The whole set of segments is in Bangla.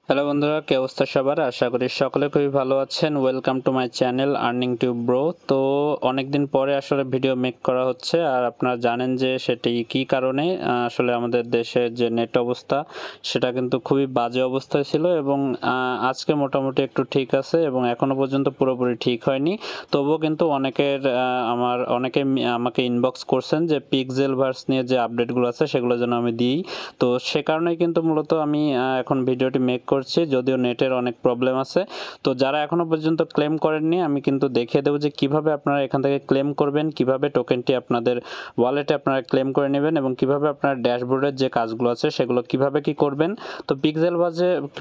হ্যালো বন্ধুরা, কি অবস্থা সবার? আশা করি সকলে খুবই ভালো আছেন। Welcome to my channel earning tube bro. তো অনেকদিন পরে আসলে ভিডিও মেক করা হচ্ছে, আর আপনারা জানেন যে সেটি কি কারণে। আসলে আমাদের দেশের যে নেট অবস্থা সেটা কিন্তু খুবই বাজে অবস্থায় ছিল, এবং আজকে মোটামুটি একটু ঠিক আছে, এবং এখনো পর্যন্ত পুরোপুরি ঠিক হয়নি। তবুও কিন্তু অনেকে আমাকে ইনবক্স করছেন যে পিক্সেল ভার্স নিয়ে যে আপডেটগুলো আছে সেগুলো যেন আমি দিই। তো সে কারণেই কিন্তু মূলত আমি এখন ভিডিওটি মেক করছি, যদিও নেটের অনেক প্রবলেম আছে। তো যারা এখনো পর্যন্ত ক্লেম করেননি, আমি কিন্তু দেখিয়ে দেবো যে কিভাবে আপনারা এখান থেকে ক্লেম করবেন, কিভাবে টোকেনটি আপনাদের ওয়ালেটে আপনারা ক্লেম করে নেবেন, এবং কিভাবে আপনার ড্যাশবোর্ডের যে কাজগুলো আছে সেগুলো কিভাবে কি করবেন। তো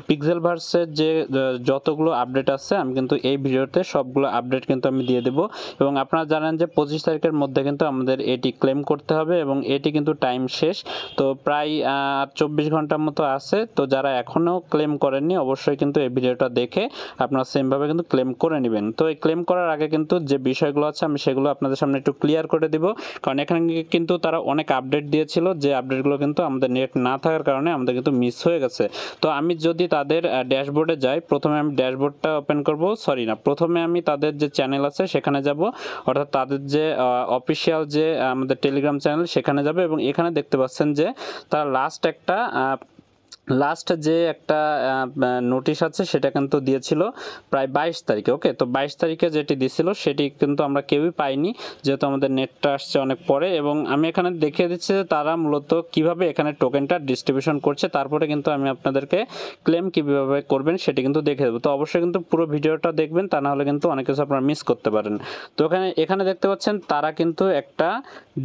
পিক্সেল ভার্সের যে যতগুলো আপডেট আছে আমি কিন্তু এই ভিডিওতে সবগুলো আপডেট কিন্তু আমি দিয়ে দেবো। এবং আপনারা জানেন যে 25 তারিখের মধ্যে কিন্তু আমাদের এটি ক্লেম করতে হবে, এবং এটি কিন্তু টাইম শেষ। তো প্রায় 24 ঘন্টার মতো আছে। তো যারা এখনও ক্লেম করেননি অবশ্যই কিন্তু এই ভিডিওটা দেখে আপনারা সেমভাবে কিন্তু ক্লেম করে নেবেন। তো এই ক্লেম করার আগে কিন্তু যে বিষয়গুলো আছে আমি সেগুলো আপনাদের সামনে একটু ক্লিয়ার করে দিব, কারণ এখানে কিন্তু তারা অনেক আপডেট দিয়েছিল, যে আপডেটগুলো কিন্তু আমাদের নেট না থাকার কারণে আমাদের কিন্তু মিস হয়ে গেছে। তো আমি যদি তাদের ড্যাশবোর্ডে যাই, প্রথমে আমি ড্যাশবোর্ডটা ওপেন করব, প্রথমে আমি তাদের যে চ্যানেল আছে সেখানে যাব, অর্থাৎ তাদের যে অফিসিয়াল যে আমাদের টেলিগ্রাম চ্যানেল সেখানে যাবে, এবং এখানে দেখতে পাচ্ছেন যে তারা লাস্ট যে একটা নোটিশ আছে সেটা কিন্তু দিয়েছিল প্রায় 22 তারিখে। ওকে, তো 22 তারিখে যেটি দিয়েছিল সেটি কিন্তু আমরা কেউই পাইনি, যেহেতু আমাদের নেটটা আসছে অনেক পরে। এবং আমি এখানে দেখিয়ে দিচ্ছি যে তারা মূলত কিভাবে এখানে টোকেনটা ডিস্ট্রিবিউশন করছে, তারপরে কিন্তু আমি আপনাদেরকে ক্লেম কীভাবে করবেন সেটি কিন্তু দেখে দেবো। তো অবশ্যই কিন্তু পুরো ভিডিওটা দেখবেন, তা নাহলে কিন্তু অনেক কিছু আপনারা মিস করতে পারেন। তো এখানে দেখতে পাচ্ছেন তারা কিন্তু একটা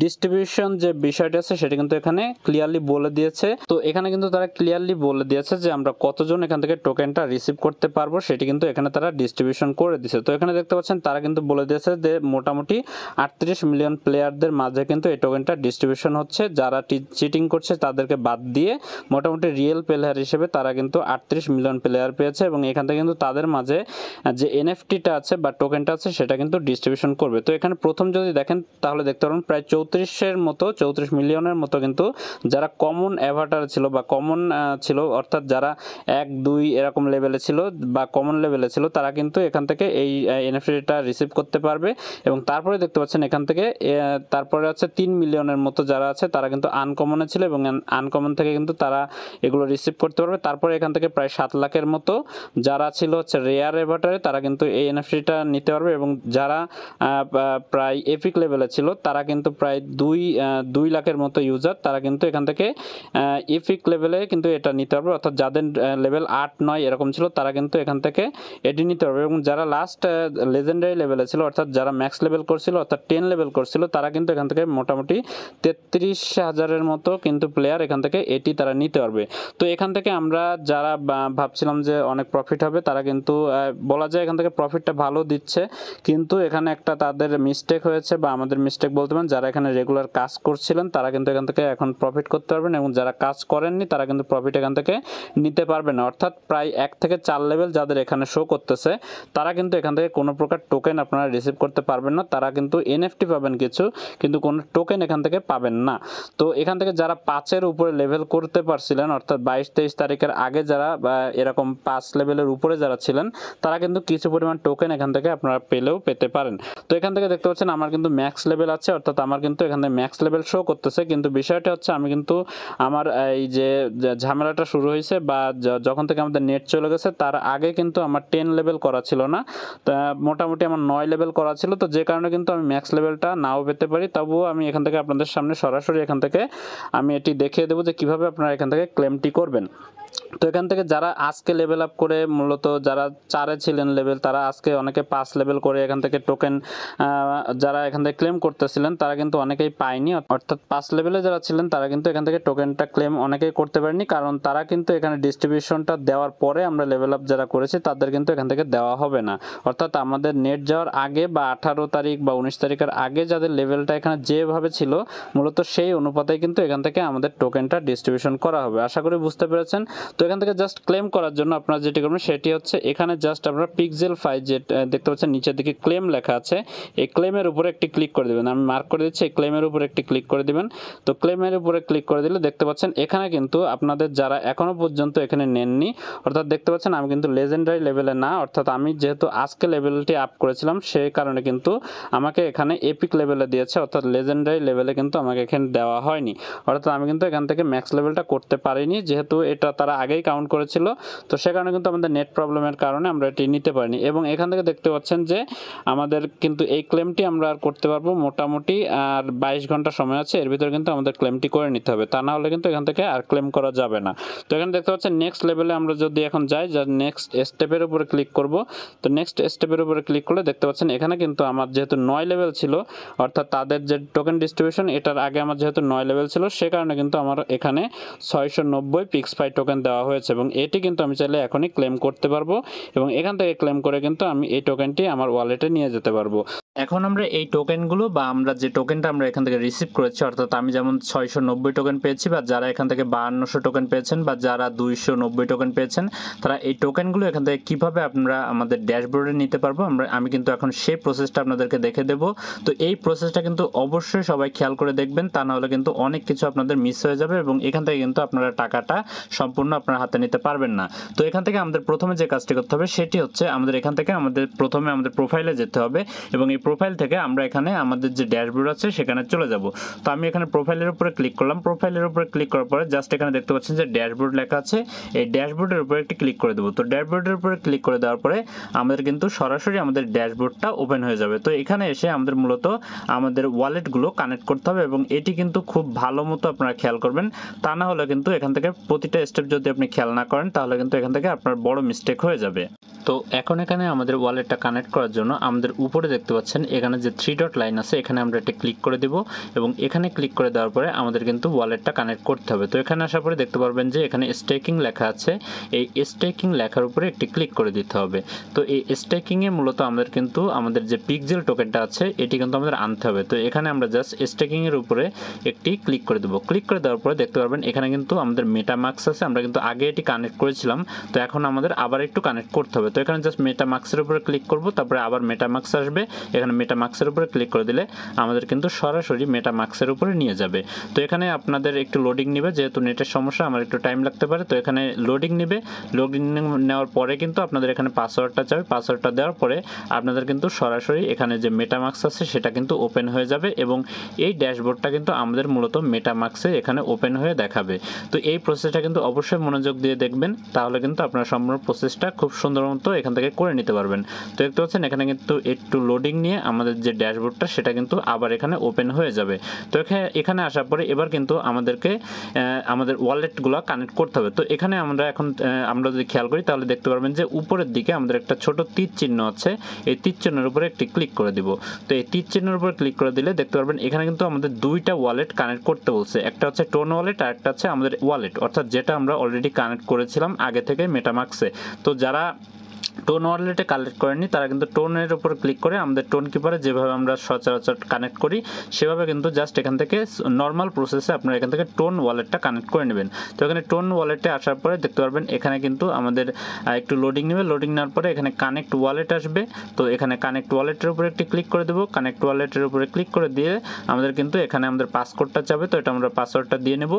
ডিস্ট্রিবিউশন যে বিষয়টা আছে সেটা কিন্তু এখানে ক্লিয়ারলি বলে দিয়েছে। তো এখানে কিন্তু তারা ক্লিয়ারলি বলে দিয়েছে যে আমরা কতজন এখান থেকে টোকেনটা রিসিভ করতে পারবো, সেটি কিন্তু এখানে তারা ডিস্ট্রিবিউশন করে দিয়েছে। তো এখানে দেখতে পাচ্ছেন তারা কিন্তু বলে দিয়েছে যে মোটামুটি 38 মিলিয়ন প্লেয়ারদের মাঝে কিন্তু এই টোকেনটা ডিস্ট্রিবিউশন হচ্ছে। যারা চিটিং করছে তাদেরকে বাদ দিয়ে মোটামুটি রিয়েল প্লেয়ার হিসেবে তারা কিন্তু 38 মিলিয়ন প্লেয়ার পেয়েছে, এবং এখান থেকে কিন্তু তাদের মাঝে যে এনএফটিটা আছে বা টোকেনটা আছে সেটা কিন্তু ডিস্ট্রিবিউশন করবে। তো এখানে প্রথম যদি দেখেন তাহলে দেখতে পারেন প্রায় 34 মিলিয়নের মতো কিন্তু যারা কমন অ্যাভাটার ছিল বা কমন ছিল, অর্থাৎ যারা 1-2 এরকম লেভেলে ছিল বা কমন লেভেলে ছিল, তারা কিন্তু এখান থেকে এই এনএফটিটা রিসিভ করতে পারবে। এবং তারপরে দেখতে পাচ্ছেন এখান থেকে তারপরে আছে 3 মিলিয়নের মতো যারা আছে তারা কিন্তু আনকমনে ছিল, এবং আনকমন থেকে কিন্তু তারা এগুলো রিসিভ করতে পারবে। তারপরে এখান থেকে প্রায় 7 লাখের মতো যারা ছিল হচ্ছে রেয়ার অ্যাভাটারে, তারা কিন্তু এই এনএফটিটা নিতে পারবে। এবং যারা প্রায় এপিক লেভেলে ছিল তারা কিন্তু প্রায় 2 লাখের মতো ইউজার, তারা কিন্তু এখান থেকে এপিক লেভেলে কিন্তু এটা নিতে পারবে। অর্থাৎ যাদের লেভেল 8-9 এরকম ছিল তারা কিন্তু এখান থেকে এটি নিতে পারবে। এবং যারা লাস্ট লেজেন্ডারি লেভেলে ছিল, অর্থাৎ যারা ম্যাক্স লেভেল করছিল, অর্থাৎ 10 লেভেল করছিল, তারা কিন্তু এখান থেকে মোটামুটি 33,000-এর মতো কিন্তু প্লেয়ার এখান থেকে এটি তারা নিতে পারবে। তো এখান থেকে আমরা যারা ভাবছিলাম যে অনেক প্রফিট হবে, তারা কিন্তু বলা যায় এখান থেকে প্রফিটটা ভালো দিচ্ছে। কিন্তু এখানে একটা তাদের মিস্টেক হয়েছে, বা আমাদের মিস্টেক বলতে পারেন। যারা এখানে রেগুলার কাজ করছিলেন তারা কিন্তু এখান থেকে এখন প্রফিট করতে পারবেন, এবং যারা কাজ করেননি তারা কিন্তু প্রফিট এখান থেকে নিতে পারবে না। অর্থাৎ প্রায় 1 থেকে 4 লেভেল যাদের এখানে শো করতেছে তারা কিন্তু এখান থেকে কোনো প্রকার টোকেন আপনারা রিসিভ করতে পারবেন না। তারা কিন্তু এনএফটি পাবেন কিছু, কিন্তু কোনো টোকেন এখান থেকে পাবেন না। তো এখান থেকে যারা 5-এর উপরে লেভেল করতে পারছিলেন, অর্থাৎ 22-23 তারিখের আগে যারা এরকম 5 লেভেলের উপরে যারা ছিলেন, তারা কিন্তু কিছু পরিমাণ টোকেন এখান থেকে আপনারা পেতে পারেন। তো এখান থেকে দেখতে পাচ্ছেন আমার কিন্তু ম্যাক্স লেভেল আছে, অর্থাৎ আমার কিন্তু এখান থেকে ম্যাক্স লেভেল শো করতেছে। কিন্তু বিষয়টা হচ্ছে আমি কিন্তু আমার এই যে ঝামেলাটা শুরু হয়েছে বা যখন থেকে আমাদের নেট চলে গেছে তার আগে কিন্তু আমার 10 লেভেল করা ছিল না, তা মোটামুটি আমার 9 লেভেল করা ছিল। তো যে কারণে কিন্তু আমি ম্যাক্স লেভেলটা নাও পেতে পারি। তবুও আমি এখান থেকে আপনাদের সামনে সরাসরি এখান থেকে আমি এটি দেখিয়ে দেবো যে কিভাবে আপনারা এখান থেকে ক্লেমটি করবেন। তো এখান থেকে যারা আজকে লেভেল আপ করে, মূলত যারা 4-এ ছিলেন লেভেল, তারা আজকে অনেকে 5 লেভেল করে এখান থেকে টোকেন যারা এখান থেকে ক্লেম করতেছিলেন তারা কিন্তু অনেকেই পায়নি। অর্থাৎ 5 লেভেলে যারা ছিলেন তারা কিন্তু এখান থেকে টোকেনটা ক্লেম অনেকেই করতে পারেনি, কারণ তারা কিন্তু এখানে ডিস্ট্রিবিউশনটা দেওয়ার পরে আমরা লেভেল আপ যারা করেছি তাদের কিন্তু এখান থেকে দেওয়া হবে না। অর্থাৎ আমাদের নেট যাওয়ার আগে বা 18 তারিখ বা 19 তারিখের আগে যাদের লেভেলটা এখানে যেভাবে ছিল মূলত সেই অনুপাতে কিন্তু এখান থেকে আমাদের টোকেনটা ডিস্ট্রিবিউশন করা হবে। আশা করি বুঝতে পেরেছেন। তো এখান থেকে জাস্ট ক্লেম করার জন্য আপনারা যেটি করবেন সেটি হচ্ছে এখানে জাস্ট আপনারা পিক্সেল 5 যে দেখতে পাচ্ছেন নিচের দিকে ক্লেম লেখা আছে, এই ক্লেমের উপরে একটি ক্লিক করে দেবেন। আমি মার্ক করে দিচ্ছি, এই ক্লেমের উপরে একটি ক্লিক করে দিবেন। তো ক্লেমের উপরে ক্লিক করে দিলে দেখতে পাচ্ছেন এখানে কিন্তু আপনাদের যারা এখনো পর্যন্ত এখানে নেননি, অর্থাৎ দেখতে পাচ্ছেন আমি কিন্তু লেজেন্ডারি লেভেলে না, অর্থাৎ আমি যেহেতু আজকে লেভেলটি আপ করেছিলাম সেই কারণে কিন্তু আমাকে এখানে এপিক লেভেলে দিয়েছে, অর্থাৎ লেজেন্ডারি লেভেলে কিন্তু আমাকে এখানে দেওয়া হয়নি। অর্থাৎ আমি কিন্তু এখান থেকে ম্যাক্স লেভেলটা করতে পারিনি, যেহেতু এটা তারা আগেই কাউন্ট করেছিল। তো সে কারণে কিন্তু আমাদের নেট প্রবলেমের কারণে আমরা এটি নিতে পারিনি। এবং এখান থেকে দেখতে পাচ্ছেন যে আমাদের কিন্তু এই ক্লেমটি আমরা আর করতে পারবো মোটামুটি আর 22 ঘন্টা সময় আছে, এর ভিতরে কিন্তু আমাদের ক্লেমটি করে নিতে হবে, তা না হলে কিন্তু এখান থেকে আর ক্লেম করা যাবে না। তো এখানে দেখতে পাচ্ছেন নেক্সট লেভেলে আমরা যদি এখন যাই, যা নেক্সট স্টেপের উপরে ক্লিক করব। তো নেক্সট স্টেপের উপরে ক্লিক করলে দেখতে পাচ্ছেন এখানে কিন্তু আমার যেহেতু 9 লেভেল ছিল, অর্থাৎ তাদের যে টোকেন ডিস্ট্রিবিউশন এটার আগে আমার যেহেতু 9 লেভেল ছিল সে কারণে কিন্তু আমার এখানে 690 পিক্সপাই টোকেন দেওয়া হয়েছে, এবং এটি কিন্তু আমি চাইলে এখনই ক্লেম করতে পারবো এবং এখান থেকে ক্লেম করে কিন্তু আমি এই টোকেনটি আমার ওয়ালেটে নিয়ে যেতে পারবো। এখন আমরা এই টোকেনগুলো বা আমরা যে টোকেনটা আমরা এখান থেকে রিসিভ করেছি, অর্থাৎ আমি যেমন 690 টোকেন পেয়েছি বা যারা এখান থেকে 5200 টোকেন পেয়েছেন বা যারা 290 টোকেন পেয়েছেন, তারা এই টোকেনগুলো এখান থেকে কীভাবে আমরা আমাদের ড্যাশবোর্ডে নিতে পারবো আমি কিন্তু এখন সেই প্রসেসটা আপনাদেরকে দেখে দেব। তো এই প্রসেসটা কিন্তু অবশ্যই সবাই খেয়াল করে দেখবেন, তা নাহলে কিন্তু অনেক কিছু আপনাদের মিস হয়ে যাবে এবং এখান থেকে কিন্তু আপনারা টাকাটা সম্পূর্ণ আপনার হাতে নিতে পারবেন না। তো এখান থেকে আমাদের প্রথমে যে কাজটি করতে হবে সেটি হচ্ছে আমাদের এখান থেকে প্রথমে আমাদের প্রোফাইলে যেতে হবে এবং এই প্রোফাইল থেকে আমরা এখানে আমাদের যে ড্যাশবোর্ড আছে সেখানে চলে যাব। তো আমি এখানে প্রোফাইলের উপরে ক্লিক করলাম। প্রোফাইলের উপরে ক্লিক করার পরে জাস্ট এখানে দেখতে পাচ্ছেন যে ড্যাশবোর্ড লেখা আছে, এই ড্যাশবোর্ডের উপরে একটি ক্লিক করে দেবো। তো ড্যাশবোর্ডের উপরে ক্লিক করে দেওয়ার পরে আমাদের কিন্তু সরাসরি আমাদের ড্যাশবোর্ডটা ওপেন হয়ে যাবে। তো এখানে এসে আমাদের মূলত আমাদের ওয়ালেটগুলো কানেক্ট করতে হবে এবং এটি কিন্তু খুব ভালো মতো আপনারা খেয়াল করবেন, তা না হলে কিন্তু এখান থেকে প্রতিটা স্টেপ যদি আপনি খেয়াল না করেন তাহলে কিন্তু এখান থেকে আপনার বড় মিস্টেক হয়ে যাবে। তো এখন এখানে আমাদের ওয়ালেটটা কানেক্ট করার জন্য আমাদের উপরে দেখতে পাচ্ছেন এখানে যে 3 ডট লাইন আছে এখানে আমরা এটা ক্লিক করে দেব এবং এখানে ক্লিক করে দেওয়ার পরে আমাদের কিন্তু ওয়ালেটটা কানেক্ট করতে হবে। তো এখানে আসার পরে দেখতে পারবেন যে এখানে স্টেকিং লেখা আছে, এই স্টেকিং লেখার উপরে একটি ক্লিক করে দিতে হবে। তো এই স্টেকিংয়ে মূলত আমাদের কিন্তু আমাদের যে পিক্সেল টোকেনটা আছে এটি কিন্তু আমাদের আনতে হবে। তো এখানে আমরা জাস্ট স্টেকিংয়ের উপরে একটি ক্লিক করে দেবো। ক্লিক করে দেওয়ার পরে দেখতে পারবেন এখানে কিন্তু আমাদের মেটামাক্স আছে, আমরা কিন্তু আগে এটি কানেক্ট করেছিলাম, তো এখন আমাদের আবার একটু কানেক্ট করতে হবে। তো এখানে জাস্ট মেটামাক্সের উপরে ক্লিক করব, তারপরে আবার মেটামাক্স আসবে, এখানে মেটামাক্সের উপরে ক্লিক করে দিলে আমাদের কিন্তু সরাসরি মেটামাক্সের উপরে নিয়ে যাবে। তো এখানে আপনাদের একটু লোডিং নেবে, যেহেতু নেটের সমস্যা আমার একটু টাইম লাগতে পারে। তো এখানে লোডিং নেবে, লোডিং নেওয়ার পরে কিন্তু আপনাদের এখানে পাসওয়ার্ডটা চাবে, পাসওয়ার্ডটা দেওয়ার পরে আপনাদের কিন্তু সরাসরি এখানে যে মেটামাক্স আছে সেটা কিন্তু ওপেন হয়ে যাবে এবং এই ড্যাশবোর্ডটা কিন্তু আমাদের মূলত মেটামাক্সে এখানে ওপেন হয়ে দেখাবে। তো এই প্রসেসটা কিন্তু অবশ্যই মনোযোগ দিয়ে দেখবেন, তাহলে কিন্তু আপনারা সম্পূর্ণ প্রসেসটা খুব সুন্দর মতো এখান থেকে করে নিতে পারবেন। তো দেখতে পাচ্ছেন এখানে কিন্তু একটু লোডিং নিয়ে আমাদের যে ড্যাশবোর্ডটা সেটা কিন্তু আবার এখানে ওপেন হয়ে যাবে। তো এখানে আসার পরে এবার কিন্তু আমাদেরকে আমাদের ওয়ালেটগুলো কানেক্ট করতে হবে। তো এখানে আমরা যদি খেয়াল করি তাহলে দেখতে পারবেন যে উপরের দিকে আমাদের একটা ছোট তীর চিহ্ন আছে, এই তীর চিহ্নের উপরে একটি ক্লিক করে দিব। তো এই তীর চিহ্নের উপরে ক্লিক করে দিলে দেখতে পারবেন এখানে কিন্তু আমাদের দুইটা ওয়ালেট কানেক্ট করতে বলছে, একটা হচ্ছে টোন ওয়ালেট আর একটা হচ্ছে আমাদের ওয়ালেট, অর্থাৎ যেটা আমরা অলরেডি কানেক্ট করেছিলাম আগে থেকে মেটামাক্সে। তো যারা টোন ওয়ালেটে কানেক্ট করেনি তারা কিন্তু টোনের উপর ক্লিক করে আমাদের টোন কিপারে যেভাবে আমরা সচরাচর কানেক্ট করি সেভাবে কিন্তু জাস্ট এখান থেকে নর্মাল প্রসেসে আপনারা এখান থেকে টোন ওয়ালেটটা কানেক্ট করে নেবেন। তো এখানে টোন ওয়ালেটে আসার পরে দেখতে পারবেন এখানে কিন্তু আমাদের একটু লোডিং নেবে, লোডিং নেওয়ার পরে এখানে কানেক্ট ওয়ালেট আসবে। তো এখানে কানেক্ট ওয়ালেটের উপরে একটি ক্লিক করে দেবো, কানেক্ট ওয়ালেটের উপরে ক্লিক করে দিয়ে আমাদের কিন্তু এখানে আমাদের পাসকোডটা চাবে, তো এটা আমরা পাসওয়ার্ডটা দিয়ে নেব।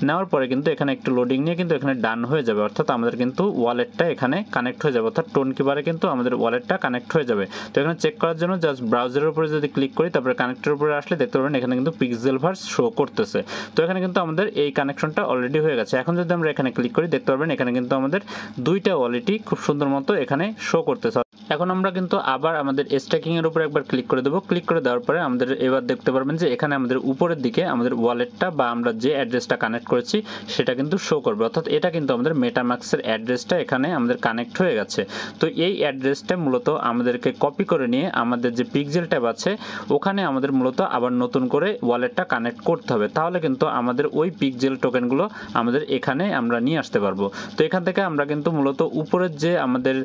নেওয়ার পরে কিন্তু এখানে একটু লোডিং নিয়ে কিন্তু এখানে ডান হয়ে যাবে, অর্থাৎ আমাদের কিন্তু ওয়ালেটটা এখানে কানেক্ট হয়ে যাবে, অর্থাৎ টোন কিপারে কিন্তু আমাদের ওয়ালেটটা কানেক্ট হয়ে যাবে। তো এখানে চেক করার জন্য জাস্ট ব্রাউজারের উপরে যদি ক্লিক করি তারপরে কানেক্টের উপরে আসলে দেখতে পারবেন এখানে কিন্তু পিক্সেলভার্স শো করতেছে। তো এখানে কিন্তু আমাদের এই কানেকশনটা অলরেডি হয়ে গেছে। এখন যদি আমরা এখানে ক্লিক করি দেখতে পারবেন এখানে কিন্তু আমাদের দুইটা ওয়ালেটই খুব সুন্দর মতো এখানে শো করতেছে। এখন আমরা কিন্তু আবার আমাদের স্টেকিং এর উপরে একবার ক্লিক করে দেবো। ক্লিক করে দেওয়ার পরে আমাদের এবার দেখতে পারবেন যে এখানে আমাদের উপরের দিকে আমাদের ওয়ালেটটা বা আমরা যে অ্যাড্রেসটা কানেক্ট করেছি সেটা কিন্তু শো করবে, অর্থাৎ এটা কিন্তু আমাদের মেটামাক্সের অ্যাড্রেসটা এখানে আমাদের কানেক্ট হয়ে গেছে। তো তো এই অ্যাড্রেসটা মূলত আমাদেরকে কপি করে নিয়ে আমাদের যে পিক্সেল ট্যাব আছে ওখানে আমাদের মূলত আবার নতুন করে ওয়ালেটটা কানেক্ট করতে হবে, তাহলে কিন্তু আমাদের ওই পিক্সেল টোকেনগুলো আমাদের এখানে আমরা নিয়ে আসতে পারবো। তো এখান থেকে আমরা কিন্তু মূলত উপরের যে আমাদের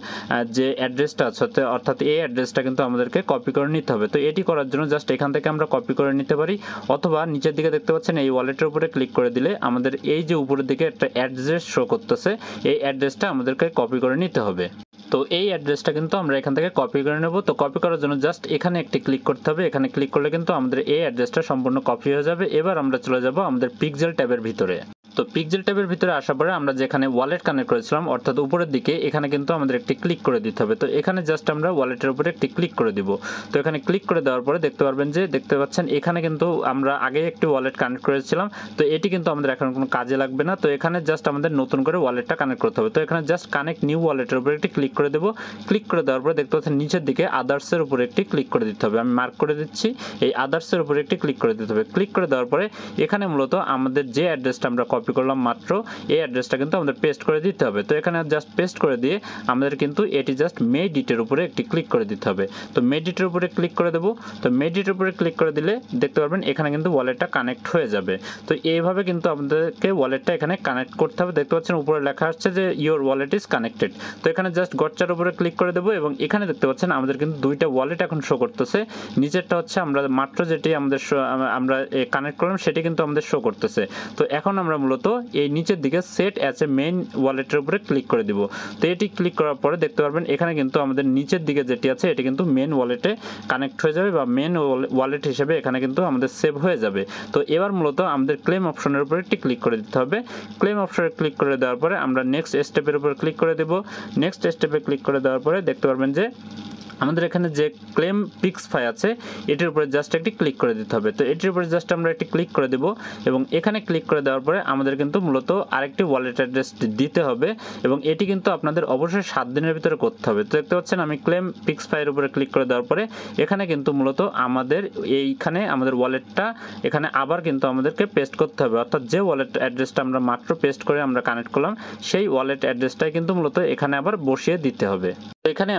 যে অ্যাড্রেসটা আছে অর্থাৎ এই অ্যাড্রেসটা কিন্তু আমাদেরকে কপি করে নিতে হবে। তো এটি করার জন্য জাস্ট এখান থেকে আমরা কপি করে নিতে পারি, অথবা নিচের দিকে দেখতে পাচ্ছেন এই ওয়ালেটের উপরে ক্লিক করে দিলে আমাদের এই যে উপরের দিকে একটা অ্যাড্রেস শো করতেছে, এই অ্যাড্রেসটা আমাদেরকে কপি করে নিতে হবে। তো এই অ্যাড্রেসটা কিন্তু আমরা এখান থেকে কপি করে নেব। তো কপি করার জন্য জাস্ট এখানে একটি ক্লিক করতে হবে, এখানে ক্লিক করলে কিন্তু আমাদের এই অ্যাড্রেসটা সম্পূর্ণ কপি হয়ে যাবে। এবার আমরা চলে যাব আমাদের পিক্সেল ট্যাবের ভিতরে। তো পিক্সেল ট্যাবের ভিতরে আসার পরে আমরা যেখানে ওয়ালেট কানেক্ট করেছিলাম অর্থাৎ উপরের দিকে, এখানে কিন্তু আমাদের একটি ক্লিক করে দিতে হবে। তো এখানে জাস্ট আমরা ওয়ালেটের উপরে একটি ক্লিক করে দিব। তো এখানে ক্লিক করে দেওয়ার পরে দেখতে পারবেন যে দেখতে পাচ্ছেন এখানে কিন্তু আমরা আগে একটি ওয়ালেট কানেক্ট করেছিলাম, তো এটি কিন্তু আমাদের এখন কোনো কাজে লাগবে না। তো এখানে জাস্ট আমাদের নতুন করে ওয়ালেটটা কানেক্ট করতে হবে। তো এখানে জাস্ট কানেক্ট নিউ ওয়ালেটের উপরে একটি ক্লিক করে দেবো। ক্লিক করে দেওয়ার পরে দেখতে পাচ্ছেন নিচের দিকে আদার্সের উপরে একটি ক্লিক করে দিতে হবে। আমি মার্ক করে দিচ্ছি, এই আদার্সের উপরে একটি ক্লিক করে দিতে হবে। ক্লিক করে দেওয়ার পরে এখানে মূলত আমাদের যে অ্যাড্রেসটা আমরা কপি করলাম মাত্র, এই অ্যাড্রেসটা কিন্তু আমাদের পেস্ট করে দিতে হবে। তো এখানে জাস্ট পেস্ট করে দিয়ে আমাদের কিন্তু এটি জাস্ট মেডিটের উপরে একটি ক্লিক করে দিতে হবে। তো মেডিটের উপরে ক্লিক করে দেবো। তো মেডিটের উপরে ক্লিক করে দিলে দেখতে পারবেন এখানে কিন্তু ওয়ালেটটা কানেক্ট হয়ে যাবে। তো এইভাবে কিন্তু আমাদেরকে ওয়ালেটটা এখানে কানেক্ট করতে হবে। দেখতে পাচ্ছেন উপরে লেখা আসছে যে ইওর ওয়ালেট ইজ কানেক্টেড। তো এখানে জাস্ট গটচার উপরে ক্লিক করে দেবো এবং এখানে দেখতে পাচ্ছেন আমাদের কিন্তু দুইটা ওয়ালেট এখন শো করতেছে। নিচেরটা হচ্ছে আমরা মাত্র যেটি আমাদের আমরা কানেক্ট করলাম সেটি কিন্তু আমাদের শো করতেছে। তো এখন আমরা মূলত এই নিচের দিকে সেট অ্যাজ এ মেইন ওয়ালেটের উপরে ক্লিক করে দিব। তো এটি ক্লিক করার পরে দেখতে পারবেন এখানে কিন্তু আমাদের নিচের দিকে যেটি আছে এটি কিন্তু মেন ওয়ালেটে কানেক্ট হয়ে যাবে বা মেন ওয়ালেট হিসেবে এখানে কিন্তু আমাদের সেভ হয়ে যাবে। তো এবার মূলত আমাদের ক্লেম অপশনের উপরে একটি ক্লিক করে দিতে হবে। ক্লেম অপশনে ক্লিক করে দেওয়ার পরে আমরা নেক্সট স্টেপের উপর ক্লিক করে দেব। নেক্সট স্টেপে ক্লিক করে দেওয়ার পরে দেখতে পারবেন যে আমাদের এখানে যে ক্লেম পিক্সফাই আছে এটির উপরে জাস্ট একটি ক্লিক করে দিতে হবে। তো এটির উপরে জাস্ট আমরা একটি ক্লিক করে দেব এবং এখানে ক্লিক করে দেওয়ার পরে আমাদের কিন্তু মূলত আরেকটি ওয়ালেট অ্যাড্রেস দিতে হবে এবং এটি কিন্তু আপনাদের অবশ্যই 7 দিনের ভিতরে করতে হবে। তো দেখতে পাচ্ছেন আমি ক্লেম পিক্সফাইয়ের উপরে ক্লিক করে দেওয়ার পরে এখানে কিন্তু মূলত আমাদের এইখানে আমাদের ওয়ালেটটা এখানে আবার কিন্তু আমাদেরকে পেস্ট করতে হবে, অর্থাৎ যে ওয়ালেট অ্যাড্রেসটা আমরা মাত্র পেস্ট করে আমরা কানেক্ট করলাম সেই ওয়ালেট অ্যাড্রেসটাই কিন্তু মূলত এখানে আবার বসিয়ে দিতে হবে। এখানে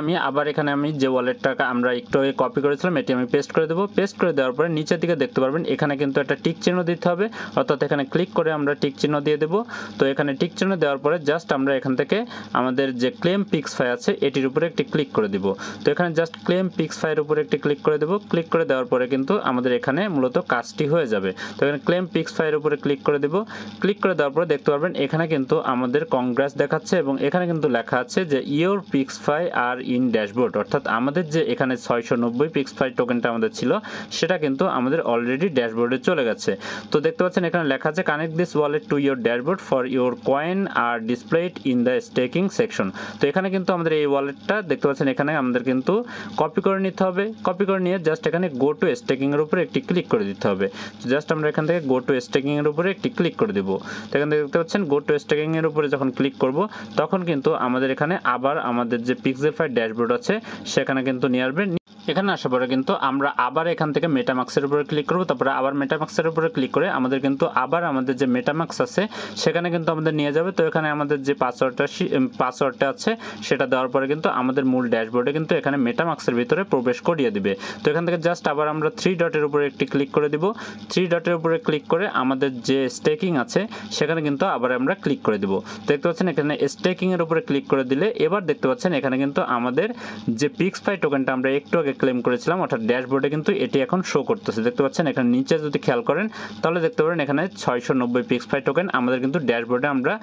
আমি যে ওয়ালেটটাকে আমরা একটু আগে কপি করেছিলাম এটি আমি পেস্ট করে দেবো। পেস্ট করে দেওয়ার পরে নিচের দিকে দেখতে পারবেন এখানে কিন্তু একটা টিক চিহ্ন দিতে হবে, অর্থাৎ এখানে ক্লিক করে আমরা টিক চিহ্ন দিয়ে দেবো। তো এখানে টিক চিহ্ন দেওয়ার পরে জাস্ট আমরা এখান থেকে আমাদের যে ক্লেম পিক্সফাই আছে এটির উপরে একটি ক্লিক করে দিব। তো এখানে জাস্ট ক্লেম পিক্সফাইয়ের উপরে একটি ক্লিক করে দেবো। ক্লিক করে দেওয়ার পরে কিন্তু আমাদের এখানে মূলত কাজটি হয়ে যাবে। তো এখানে ক্লেম পিক্সফাইয়ের উপরে ক্লিক করে দেবো। ক্লিক করে দেওয়ার পরে দেখতে পারবেন এখানে কিন্তু আমাদের কংগ্রেস দেখাচ্ছে এবং এখানে কিন্তু লেখা আছে যে ইওর পিক্সফাই আর ইন ড্যাশবোর্ড, অর্থাৎ আমাদের যে এখানে 690 পিক্সফাই টোকেনটা আমাদের ছিল সেটা কিন্তু আমাদের অলরেডি ড্যাশবোর্ডে চলে গেছে। তো দেখতে পাচ্ছেন এখানে লেখা আছে connect this wallet to your dashboard for your coin are displayed in the staking section. তো এখানে কিন্তু আমাদের এই ওয়ালেটটা দেখতে পাচ্ছেন এখানে আমাদের কিন্তু কপি করে নিতে হবে। কপি করে নিয়ে জাস্ট এখানে গো টু স্টেকিং এর উপরে একটি ক্লিক করে দিতে হবে। জাস্ট আমরা এখান থেকে গো টু স্টেকিং এর উপরে একটি ক্লিক করে দেব। তো এখানে দেখতে পাচ্ছেন গো টু স্টেকিং এর উপরে যখন ক্লিক করব তখন কিন্তু আমাদের এখানে আবার আমাদের যে পিক্সেলফাই ড্যাশবোর্ড আছে সেখানে কিন্তু নিয়ে আসবে। এখানে আসার পরে কিন্তু আমরা আবার এখান থেকে মেটামাক্সের উপরে ক্লিক করব, তারপরে আবার মেটামাক্সের উপরে ক্লিক করে আমাদের কিন্তু আবার আমাদের যে মেটামাক্স আছে সেখানে কিন্তু আমাদের নিয়ে যাবে। তো এখানে আমাদের যে পাসওয়ার্ডটা আছে সেটা দেওয়ার পরে কিন্তু আমাদের মূল ড্যাশবোর্ডে কিন্তু এখানে মেটামাক্সের ভিতরে প্রবেশ করিয়ে দিবে। তো এখান থেকে জাস্ট আবার আমরা 3 ডটের উপরে একটি ক্লিক করে দিব। 3 ডটের উপরে ক্লিক করে আমাদের যে স্টেকিং আছে সেখানে কিন্তু আবার আমরা ক্লিক করে দিব। দেখতে পাচ্ছেন এখানে স্টেকিং এর উপরে ক্লিক করে দিলে এবার দেখতে পাচ্ছেন এখানে কিন্তু আমাদের যে পিক্সফাই টোকেনটা আমরা একটু আগে ক্লেম করেছিলাম অর্থাৎ ড্যাশবোর্ডে কিন্তু এটি এখন শো করতেছে। দেখতে পাচ্ছেন এখানে নিচে যদি খেয়াল করেন তাহলে দেখতে পারেন এখানে 690 পিক্সফাই টোকেন আমাদের কিন্তু ড্যাশবোর্ডে আমরা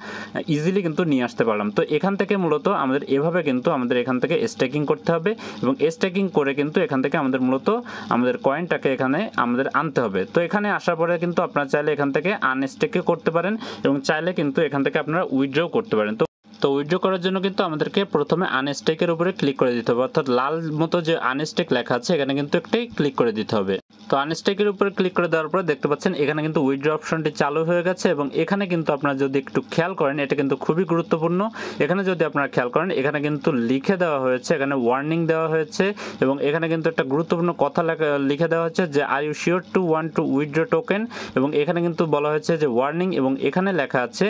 ইজিলি কিন্তু নিয়ে আসতে পারলাম। তো এখান থেকে মূলত আমাদের এভাবে কিন্তু আমাদের এখান থেকে স্টেকিং করতে হবে এবং স্টেকিং করে কিন্তু এখান থেকে আমাদের মূলত আমাদের কয়েনটাকে এখানে আমাদের আনতে হবে। তো এখানে আসার পরে কিন্তু আপনারা চাইলে এখান থেকে আনস্টেকও করতে পারেন এবং চাইলে কিন্তু এখান থেকে আপনারা উইথড্র করতে পারেন। তো উইথড্র করার জন্য কিন্তু আমাদেরকে প্রথমে আনস্টেকের উপরে ক্লিক করে দিতে হবে, অর্থাৎ লাল মতো যে আনস্টেক লেখা আছে এখানে কিন্তু একটাই ক্লিক করে দিতে হবে। তো আনস্টেকের উপরে ক্লিক করে দেওয়ার পরে দেখতে পাচ্ছেন এখানে কিন্তু উইথড্র অপশনটি চালু হয়ে গেছে এবং এখানে কিন্তু আপনারা যদি একটু খেয়াল করেন এটা কিন্তু খুবই গুরুত্বপূর্ণ। এখানে যদি আপনারা খেয়াল করেন এখানে কিন্তু লিখে দেওয়া হয়েছে, এখানে ওয়ার্নিং দেওয়া হয়েছে এবং এখানে কিন্তু একটা গুরুত্বপূর্ণ কথা লিখে দেওয়া হচ্ছে যে are you sure to want to withdraw token, এবং এখানে কিন্তু বলা হয়েছে যে ওয়ার্নিং এবং এখানে লেখা আছে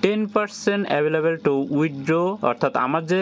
10% অ্যাভেলেবেল টু উইথড্র অর্থাৎ আমার যে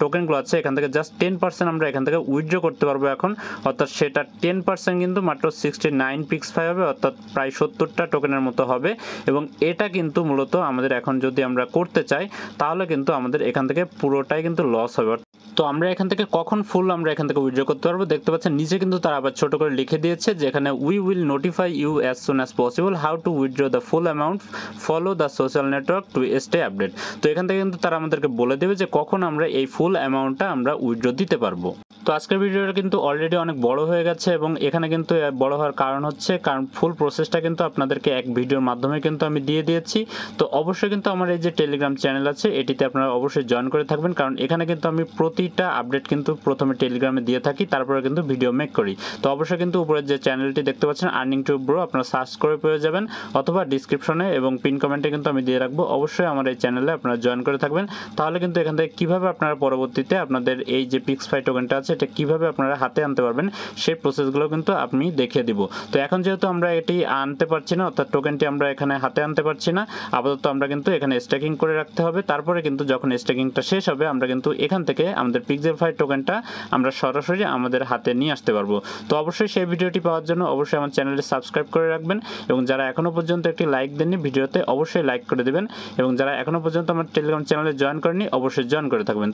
টোকেনগুলো আছে এখান থেকে জাস্ট 10% আমরা এখান থেকে উইথড্র করতে পারবো এখন, অর্থাৎ সেটা 10% কিন্তু মাত্র 69 পিক্সফাই হবে, অর্থাৎ প্রায় 70টা টোকেনের মতো হবে। এবং এটা কিন্তু মূলত আমাদের এখন যদি আমরা করতে চাই তাহলে কিন্তু আমাদের এখান থেকে পুরোটাই কিন্তু লস হবে। তো আমরা এখান থেকে কখন ফুল আমরা এখান থেকে উইথড্র করতে পারবো, দেখতে পাচ্ছেন নিচে কিন্তু তারা আবার ছোট করে লিখে দিয়েছে যেখানে we will notify you as soon as possible how to withdraw the full amount, follow the social network to stay updated. তো এখান থেকে কিন্তু তারা আমাদেরকে বলে দেবে যে কখন আমরা এই ফুল অ্যামাউন্টটা আমরা উইথড্র দিতে পারবো। তো আজকের ভিডিওটা কিন্তু অলরেডি অনেক বড় হয়ে গেছে এবং এখানে কিন্তু বড় হওয়ার কারণ হচ্ছে কারণ ফুল প্রসেসটা কিন্তু আপনাদেরকে এক ভিডিওর মাধ্যমে কিন্তু আমি দিয়ে দিয়েছি। তো অবশ্যই কিন্তু আমার এই যে টেলিগ্রাম চ্যানেল আছে এটিতে আপনারা অবশ্যই জয়েন করে থাকবেন, কারণ এখানে কিন্তু আমি প্রতিটা আপডেট কিন্তু প্রথমে টেলিগ্রামে দিয়ে থাকি, তারপরে কিন্তু ভিডিও মেক করি। তো অবশ্যই কিন্তু উপরে যে চ্যানেলটি দেখতে পাচ্ছেন আর্নিং টু ব্রো, আপনারা সার্চ করে পেয়ে যাবেন, অথবা ডিসক্রিপশনে এবং পিন কমেন্টে কিন্তু আমি দিয়ে রাখবো। অবশ্যই আমার এই চ্যানেলে আপনারা জয়েন করে থাকবেন, তাহলে কিন্তু এখান থেকে কীভাবে আপনারা পরবর্তীতে আপনাদের এই যে পিক্সফাই টোকেনটা আছে এটা কীভাবে আপনারা হাতে আনতে পারবেন সেই প্রসেসগুলো কিন্তু আমি দেখিয়ে দিব। তো এখন যেহেতু আমরা এটি আনতে পারছি না, অর্থাৎ টোকেনটি আমরা এখানে হাতে আনতে পারছি না, আপাতত আমরা কিন্তু এখানে স্ট্যাকিং করে রাখতে হবে। তারপরে কিন্তু যখন স্ট্যাকিংটা শেষ হবে আমরা কিন্তু এখান থেকে আমাদের পিক্সেলফাই টোকেনটা আমরা সরাসরি আমাদের হাতে নিয়ে আসতে পারবো। তো অবশ্যই সেই ভিডিওটি পাওয়ার জন্য অবশ্যই আমার চ্যানেলটি সাবস্ক্রাইব করে রাখবেন, এবং যারা এখনও পর্যন্ত একটি লাইক দেননি ভিডিওতে অবশ্যই লাইক করে দেবেন, এবং যারা এখনও পর্যন্ত আমার টেলিগ্রাম চ্যানেলে জয়েন করেনি অবশ্যই জয়েন করে থাকবেন।